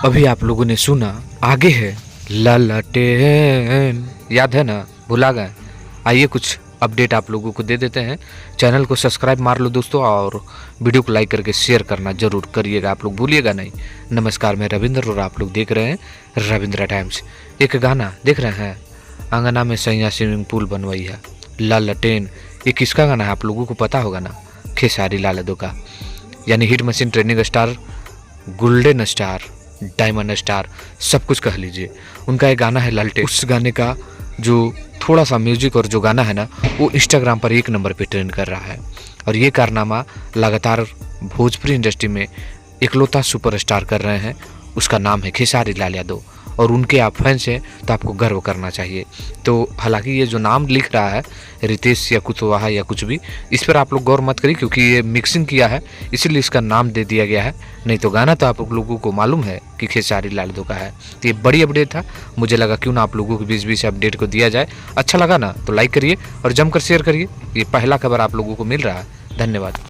अभी आप लोगों ने सुना, आगे है ललटेन, याद है ना, भुला गए। आइए कुछ अपडेट आप लोगों को दे देते हैं। चैनल को सब्सक्राइब मार लो दोस्तों, और वीडियो को लाइक करके शेयर करना जरूर करिएगा, आप लोग भूलिएगा नहीं। नमस्कार, मैं रविंद्र और आप लोग देख रहे हैं रविंद्र टाइम्स। एक गाना देख रहे हैं, आंगना में सैया स्विमिंग पूल बनवाई है, ललटेन। ये किसका गाना है आप लोगों को पता होगा ना, खेसारी लाल यादव का, यानी hit machine, trending star, golden star, diamond star, सब कुछ कह लीजिए। उनका एक गाना है ललटेन। उस गाने का जो थोड़ा सा म्यूजिक और जो गाना है ना, वो इंस्टाग्राम पर 1 नंबर पे ट्रेंड कर रहा है। और ये कारनामा लगातार भोजपुरी इंडस्ट्री में इकलौता सुपरस्टार कर रहे हैं, उसका नाम है खेसारी लाल यादव। और उनके आप फैंस हैं तो आपको गर्व करना चाहिए। तो हालांकि ये जो नाम लिख रहा है रितेश या कुशवाहा या कुछ भी, इस पर आप लोग गौर मत करिए, क्योंकि ये मिक्सिंग किया है इसीलिए इसका नाम दे दिया गया है। नहीं तो गाना तो आप लोगों को मालूम है कि खेसारी लाल यादव का है। तो ये बड़ी अपडेट था, मुझे लगा क्यों ना आप लोगों के बीच बीच अपडेट को दिया जाए। अच्छा लगा ना तो लाइक करिए और जमकर शेयर करिए। ये पहला खबर आप लोगों को मिल रहा है। धन्यवाद।